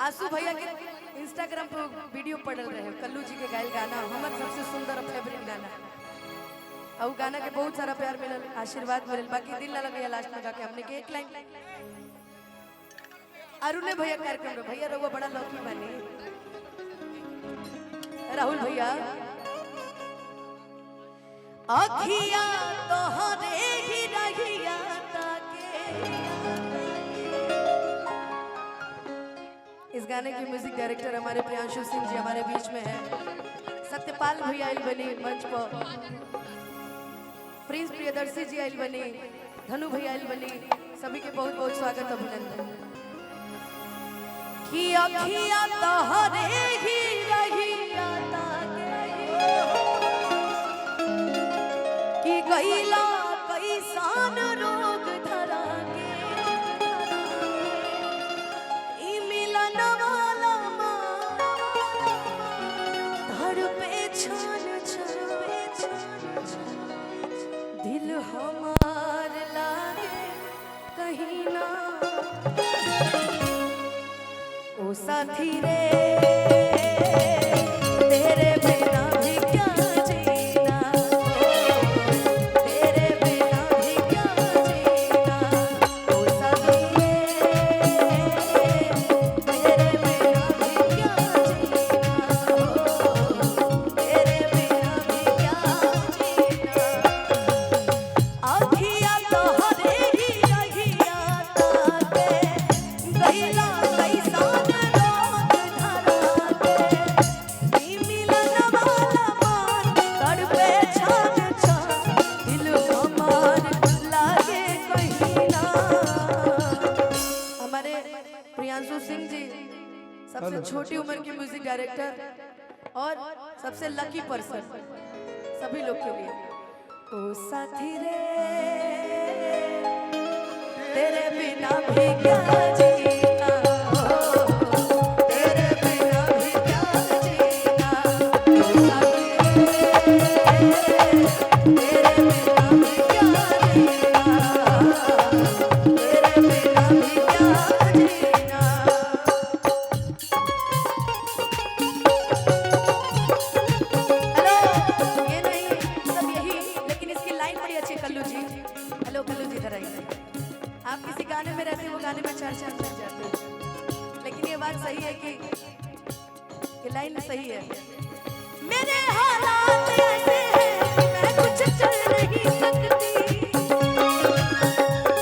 आंसू भैया के इंस्टाग्राम पे वीडियो पड़ल रहे कल्लू जी के गायल गाना हमार सबसे सुंदर और फेवरेट गाना और गाना के बहुत सारा प्यार मिलल आशीर्वाद मिलल बाकी दिल ना लगे लास्ट में जाके हमने के एक लाइन अरुण भैया कार्यक्रम में भैया रहुआ बड़ा लौकी बने राहुल भैया अखिया तोहरे ही रहिया इस गाने के म्यूजिक डायरेक्टर हमारे प्रियांशु सिंह जी हमारे बीच में है। सत्यपाल भैया आइल बनी मंच पर, प्रिंस प्रियदर्शी जी आइल बनी, धनु भैया आइल बनी, सभी के बहुत बहुत स्वागत अभिनंदन। कि अखिया तोहरे ही रहिया कि गईला कैसान रोग धरा दिल हमार लागे कहीं ना ओ साथी रे तेरे बिना भी क्या जीना तेरे बिना भी क्या जीना ओ साथी रे तेरे बिना भी क्या जीना तेरे बिना भी क्या जीना अखिया तोहरे ही रहिया ताके गईला कैसान रोग धरा के मिलन वाला मान तड़पे छान छान दिल हमार लागे कहीं ना। हमारे प्रियांशु सिंह जी सबसे छोटी उम्र के म्यूजिक डायरेक्टर और सबसे लकी पर्सन सभी लोग के लिए ओ साथी रे तेरे बिना भी क्या जीना तेरे बिना भी क्या जीना ओ साथी रे तेरे बिना भी क्या जीना तेरे बिना भी क्या जीना। हेलो ये नहीं सब यही लेकिन इसकी लाइन बड़ी अच्छी कल्लू जी। हेलो कल्लू जी इधर आइए। आप किसी गाने में रहते वो गाने में चार चार लग जाते हैं लेकिन ये बात सही है कि लाइन सही है। मेरे हालात ऐसे हैं कि मैं कुछ चल नहीं सकती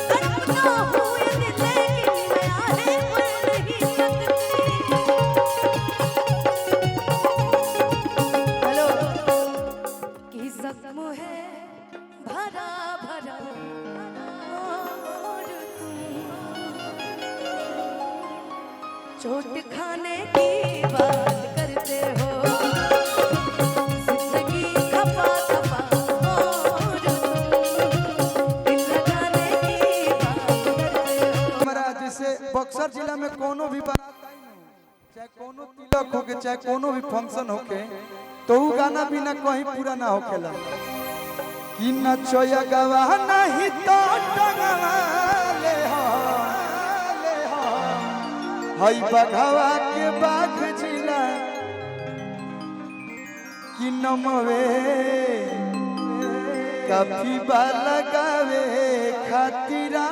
तड़पता हूँ ये दिल लेकिन मैं आहे भर नहीं सकती। हेलो कि जख्म है भरा भरा और तुम चोट खाने की बात करते हो जिंदगी खपा खपा और तुम दिल लगाने की बात करते हो। हमारा जैसे बक्सर जिला में कोनो भी बारात आई ना, चाहे कोनो तिलक होके चाहे कोनो भी फंक्शन होके तो उ गाना बिना कहीं पूरा ना होखेला कि नचोया गवा नहीं तो टंगवा ले हो हई बघवा के बाघ जिला कि नमवे काफी लगावे खातिरा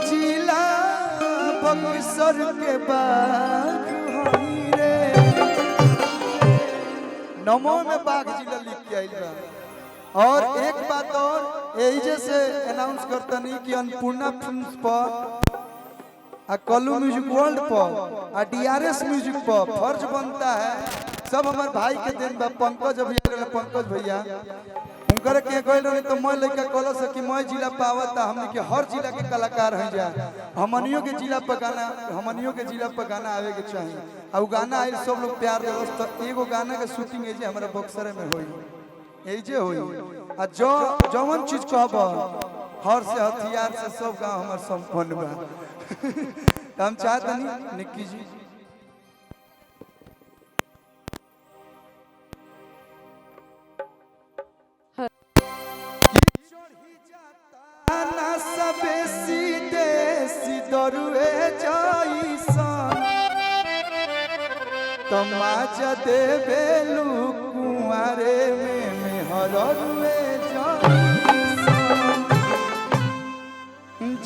जिला बक्सर के बाघ हई रे नमो में बाघ जिला लिख के आइल बा। और एक बात और यही जैसे अनाउंस करता नहीं कि अन्नपूर्णा फिल्म्स पर आ कल्लू म्यूजिक वर्ल्ड पर आ DRS म्यूजिक पर फर्ज बनता है सब हमारे भाई के दिन बा। पंकज भैया पंकज भैया उनकर के कहल रहे तो मैं लड़का कहल से कि मैं जिला पावता हमने के हर जिला के कलाकार हैं जा हमनियों के जिला पर गाना आवे के चाहिए और गाना आए सब लोग प्यार देवस तो एगो गाना के शूटिंग है जे हमारा बक्सर में होई यही जे होई आ जो जवन चीज कहब हर से हथियार से सब गांव हमार संपन्न बा। हम चाहते नहीं निक्की जी ना सबे सीधे सीधो तरुए जैसन तमाज देवेलू कुआरे में हरुए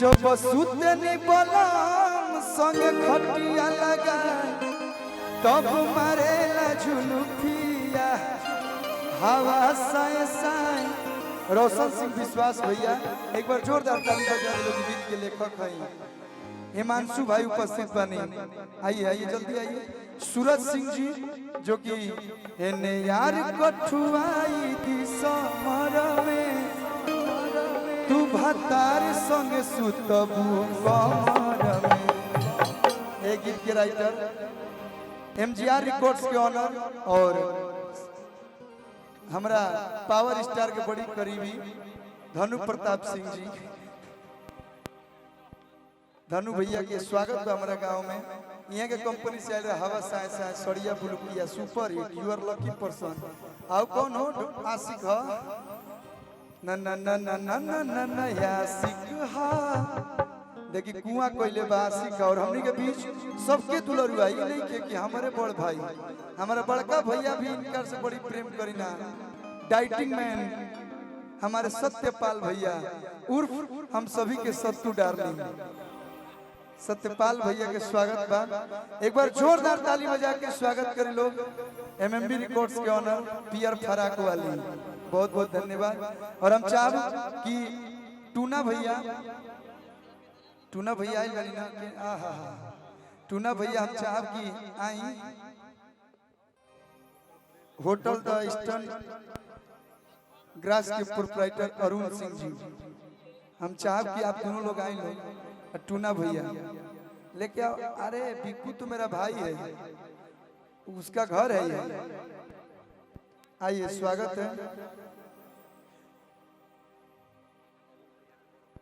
जो बसुते निबलम संग खटिया लगा तब मारेला झुलुफिया हवा साए साए। रोशन सिंह विश्वास भैया एक बार जोरदार ताली बजा दो। गीत के लेखक हैं हिमांशु भाई उपस्थित बने। आइए आइए जल्दी आइए। सूरज सिंह जी जो कि एने यार कठुआई दी समर में तू भतार संग सुतबू कमर में। एक गीत के राइटर एमजीआर रिकॉर्ड्स के ऑनर और हमरा पावर स्टार के बड़ी करीबी धनु प्रताप सिंह जी, धनु भैया के स्वागत बा हमारा गांव में। यहाँ के कंपनी से आए हवा साए साए सड़िया बुलुकिया super hit you are lucky person. आओ कौन हो आशिक हो न न न न न न न न आशिक हा देखी कुआं कोइले बा आशिक और हमनी के बीच सबके दुलरुआ ई नहीं के कि हमारे बड़ भाई हमारा बड़का भैया भी इनकर से बड़ी प्रेम करीना डाइटिंग मैन हमारे सत्यपाल भैया उर्फ हम सभी के सत्तू डार्लिंग सत्यपाल भैया के स्वागत बा। एक बार जोरदार ताली बजा के स्वागत करें लोग एमएमबी रिकॉर्ड्स के ऑनर पीआर फराक वाली बहुत बहुत धन्यवाद। और हम चाह कि टूना भैया आई वाली ना आहा टूना भैया हम चाह कि आई होटल द ईस्टर्न ग्रास के प्रोप्राइटर अरुण सिंह जी हम चाह कि आप दोनों लोग आए लोग टूना भैया लेके आओ। अरे बिक्कू तो मेरा भाई है उसका घर है ये। आइए स्वागत है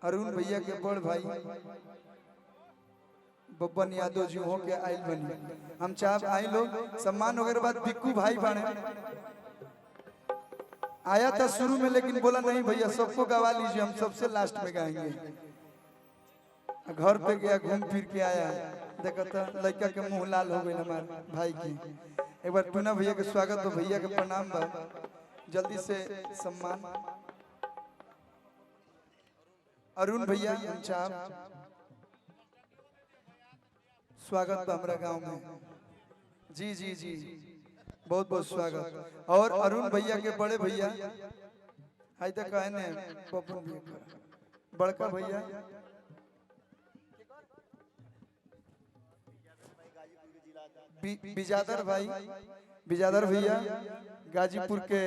अरुण भैया के बड़ भाई बब्बन यादव जी हो के आइल बनी। हम चाह आई लोग सम्मान वगैरह बाद बिक्कू भाई बने आया था शुरू में लेकिन बोला नहीं भैया सबको गवा लीजिए हम सबसे लास्ट में गाएंगे। घर पे गया घूम फिर के आया देखा था लड़का के मुंह लाल हो गए हमारे भाई की। एक बार टूना भैया के स्वागत हो भैया के प्रणाम बा जल्दी से सम्मान अरुण भैया हम चाह स्वागत बा हमारा गांव में जी जी जी बहुत बहुत स्वागत। और अरुण भैया के बड़े भैया आई तक कहे ने पप्पू बड़का भैया बिजादर भाई बिजादर भैया गाजीपुर के